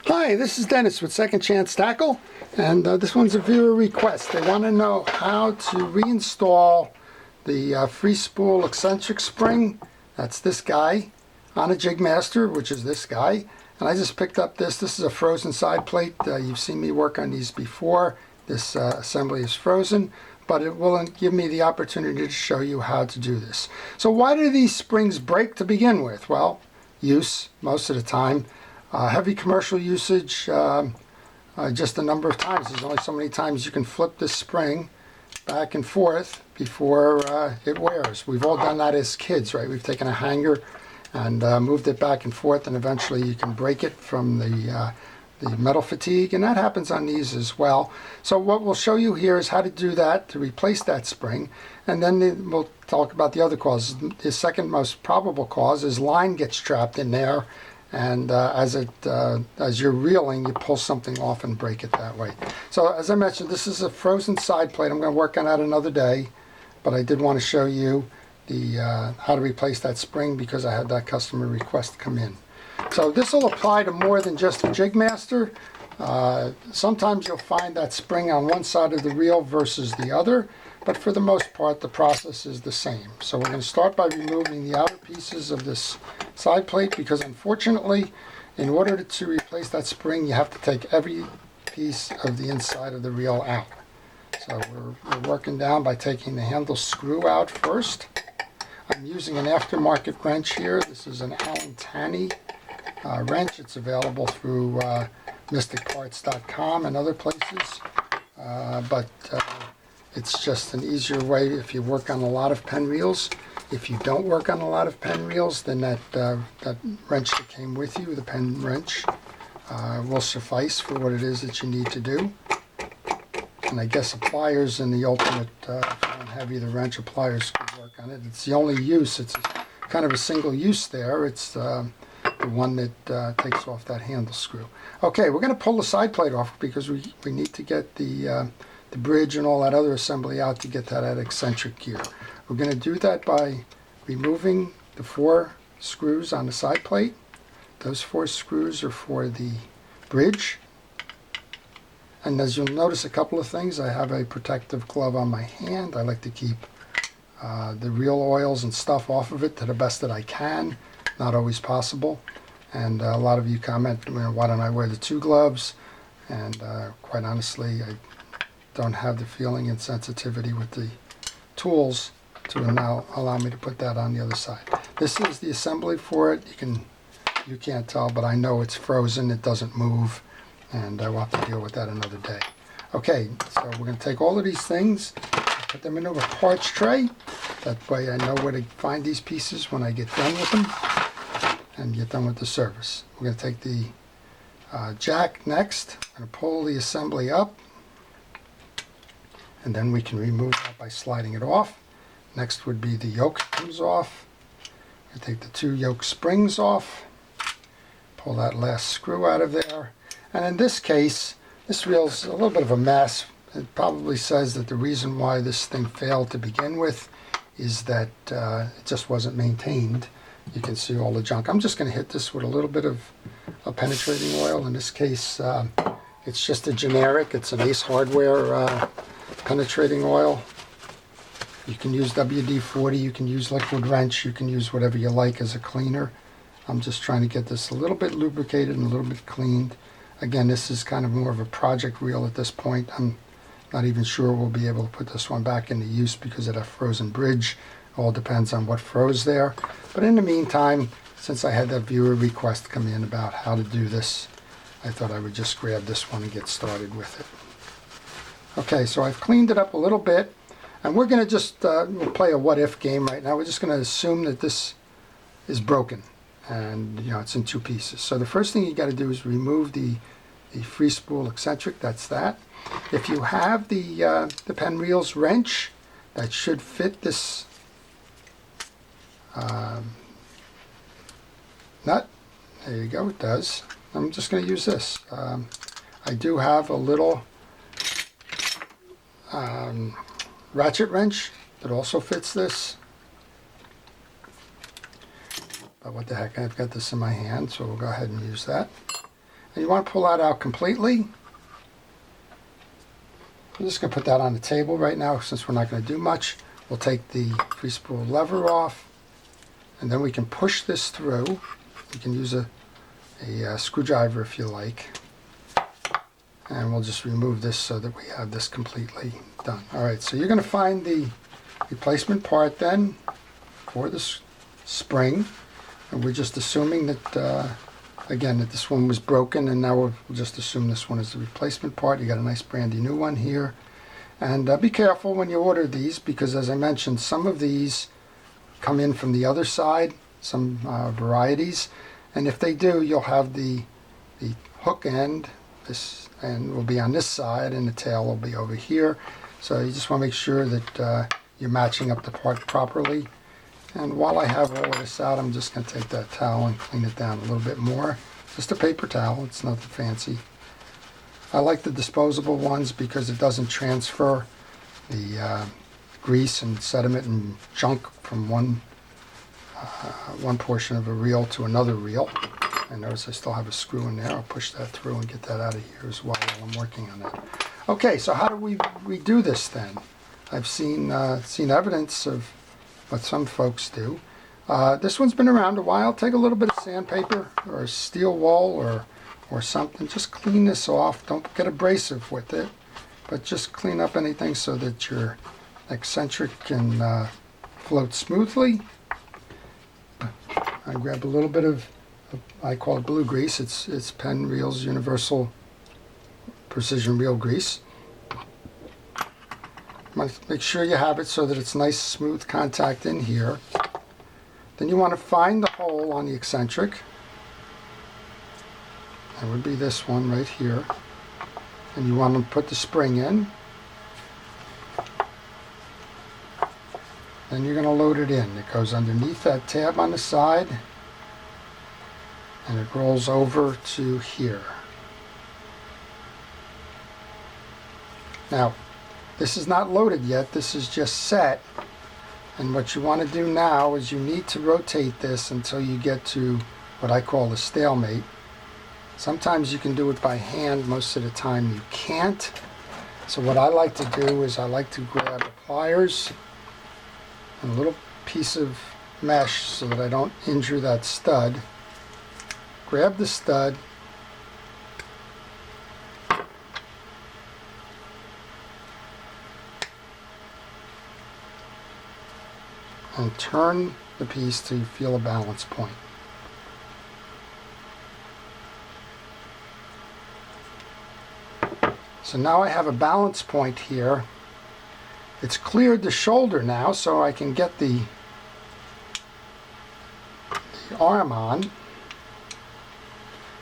Hi, this is Dennis with Second Chance Tackle, and this one's a viewer request. They want to know how to reinstall the free spool eccentric spring, that's this guy, on a Jigmaster, which is this guy. And I just picked up this. This is a frozen side plate. You've seen me work on these before. This assembly is frozen, but it will give me the opportunity to show you how to do this. So why do these springs break to begin with? Well, use most of the time. Heavy commercial usage, just a number of times. There's only so many times you can flip this spring back and forth before it wears. We've all done that as kids, right? We've taken a hanger and moved it back and forth, and eventually you can break it from the metal fatigue, and that happens on these as well. So what we'll show you here is how to do that, to replace that spring, and then we'll talk about the other causes. The second most probable cause is line gets trapped in there, and as you're reeling, you pull something off and break it that way. So as I mentioned, this is a frozen side plate. I'm going to work on that another day, but I did want to show you the how to replace that spring because I had that customer request come in. So this will apply to more than just a Jigmaster. Sometimes you'll find that spring on one side of the reel versus the other, but for the most part the process is the same. So we're going to start by removing the outer pieces of this side plate because unfortunately, in order to replace that spring, you have to take every piece of the inside of the reel out. So we're working down by taking the handle screw out first. I'm using an aftermarket wrench here. This is an Allen Tanny wrench. It's available through mysticparts.com and other places, but it's just an easier way if you work on a lot of Penn reels. If you don't work on a lot of Penn reels, then that wrench that came with you, the Penn wrench, will suffice for what it is that you need to do. And I guess a pliers in the ultimate, if you don't have either wrench or pliers, could work on it. It's the only use. It's kind of a single use there. It's the one that takes off that handle screw. Okay, we're going to pull the side plate off because we need to get the bridge and all that other assembly out to get that at eccentric gear. We're going to do that by removing the 4 screws on the side plate. Those 4 screws are for the bridge. And as you'll notice a couple of things, I have a protective glove on my hand. I like to keep the reel oils and stuff off of it to the best that I can. Not always possible. And a lot of you comment, why don't I wear the 2 gloves? And quite honestly, I don't have the feeling and sensitivity with the tools to now allow me to put that on the other side. This is the assembly for it. You can't tell, but I know it's frozen. It doesn't move, and I will have to deal with that another day. Okay, so we're going to take all of these things, put them into a parts tray. That way I know where to find these pieces when I get done with them and get done with the service. We're going to take the jack next. I'm going to pull the assembly up, and then we can remove that by sliding it off. Next would be the yoke comes off. I take the 2 yoke springs off, pull that last screw out of there, and in this case, this reel's a little bit of a mess. It probably says that the reason why this thing failed to begin with is that it just wasn't maintained. You can see all the junk. I'm just going to hit this with a little bit of a penetrating oil. In this case, it's just a generic. It's an Ace Hardware penetrating oil. You can use WD-40, you can use liquid wrench, you can use whatever you like as a cleaner. I'm just trying to get this a little bit lubricated and a little bit cleaned. Again, this is kind of more of a project reel at this point. I'm not even sure we'll be able to put this one back into use because of that frozen bridge. All depends on what froze there. But in the meantime, since I had that viewer request come in about how to do this, I thought I would just grab this one and get started with it. Okay, so I've cleaned it up a little bit. And we're going to just we'll play a what-if game right now. We're just going to assume that this is broken and it's in 2 pieces. So the first thing you got to do is remove the free spool eccentric. That's that. If you have the Penn reels wrench, that should fit this nut. There you go. It does. I'm just going to use this. I do have a little ratchet wrench that also fits this. But what the heck, I've got this in my hand, so we'll go ahead and use that. And you want to pull that out completely. I'm just going to put that on the table right now since we're not going to do much. We'll take the free spool lever off, and then we can push this through. You can use a screwdriver if you like. And we'll just remove this so that we have this completely done. Alright, so you're going to find the replacement part then for this spring. And we're just assuming that, again, that this one was broken, and now we'll just assume this one is the replacement part. You got a nice brandy new one here. And be careful when you order these, because as I mentioned, some of these come in from the other side, some varieties. And if they do, you'll have the hook end. This end will be on this side, and the tail will be over here. So you just want to make sure that you're matching up the part properly. And while I have all of this out, I'm just going to take that towel and clean it down a little bit more. Just a paper towel, it's nothing fancy. I like the disposable ones because it doesn't transfer the grease and sediment and junk from one portion of a reel to another reel. And notice I still have a screw in there. I'll push that through and get that out of here as well while I'm working on that. Okay, so how do we redo this then? I've seen evidence of what some folks do. This one's been around a while. Take a little bit of sandpaper or a steel wool or something. Just clean this off. Don't get abrasive with it, but just clean up anything so that your eccentric can float smoothly. I grab a little bit of, I call it blue grease. It's Penn Reel's Universal Precision Reel Grease. Make sure you have it so that it's nice smooth contact in here. Then you want to find the hole on the eccentric. That would be this one right here. And you want to put the spring in. Then you're going to load it in. It goes underneath that tab on the side, and it rolls over to here. Now, this is not loaded yet, this is just set. And what you want to do now is you need to rotate this until you get to what I call the stalemate. Sometimes you can do it by hand, most of the time you can't. So what I like to do is I like to grab the pliers and a little piece of mesh so that I don't injure that stud. Grab the stud, and turn the piece till you feel a balance point. So now I have a balance point here. It's cleared the shoulder now, so I can get the arm on.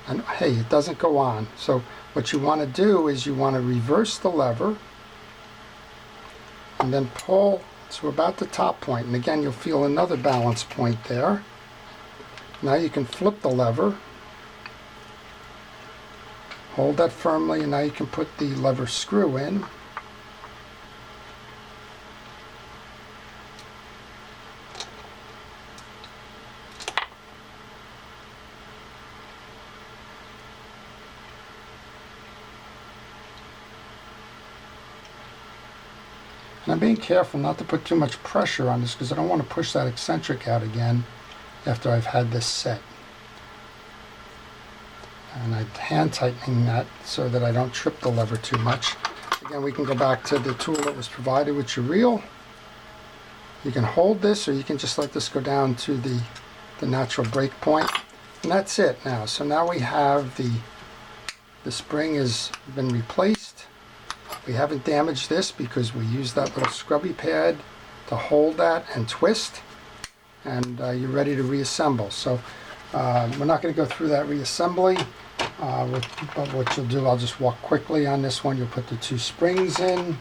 And hey, it doesn't go on. So what you want to do is you want to reverse the lever and then pull to about the top point. And again, you'll feel another balance point there. Now you can flip the lever. Hold that firmly, and now you can put the lever screw in. And I'm being careful not to put too much pressure on this because I don't want to push that eccentric out again after I've had this set. And I'm hand tightening that so that I don't trip the lever too much. Again, we can go back to the tool that was provided with your reel. You can hold this, or you can just let this go down to the natural break point. And that's it now. So now we have the spring has been replaced. We haven't damaged this because we used that little scrubby pad to hold that and twist. And you're ready to reassemble. So we're not going to go through that reassembly. But what you'll do, I'll just walk quickly on this one. You'll put the two springs in.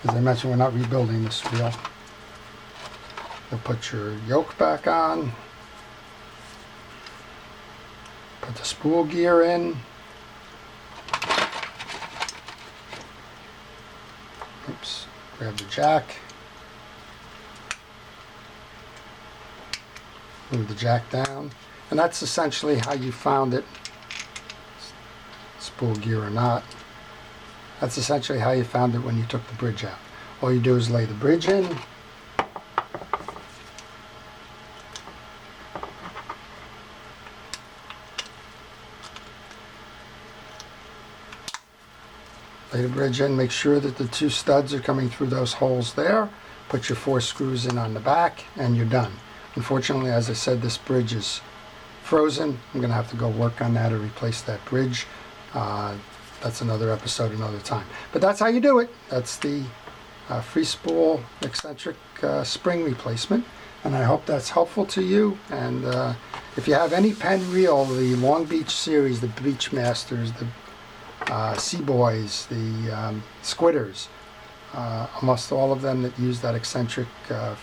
As I mentioned, we're not rebuilding this reel. You'll put your yoke back on. Put the spool gear in. Oops, grab the jack. Move the jack down. And that's essentially how you found it, spool gear or not. That's essentially how you found it when you took the bridge out. All you do is lay the bridge in, lay the bridge in, make sure that the 2 studs are coming through those holes there. Put your 4 screws in on the back, and you're done. Unfortunately, as I said, this bridge is frozen. I'm going to have to go work on that or replace that bridge. That's another episode, another time. But that's how you do it. That's the free spool eccentric spring replacement. And I hope that's helpful to you. And if you have any Penn reel, the Long Beach series, the Beachmasters, the SeaBoys, the Squidders, almost all of them that use that eccentric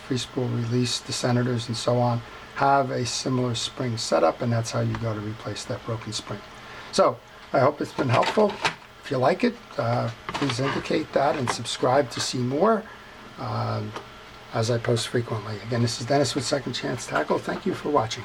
free spool release, the Senators and so on, have a similar spring setup, and that's how you go to replace that broken spring. So I hope it's been helpful. If you like it, please indicate that and subscribe to see more as I post frequently. Again, this is Dennis with Second Chance Tackle. Thank you for watching.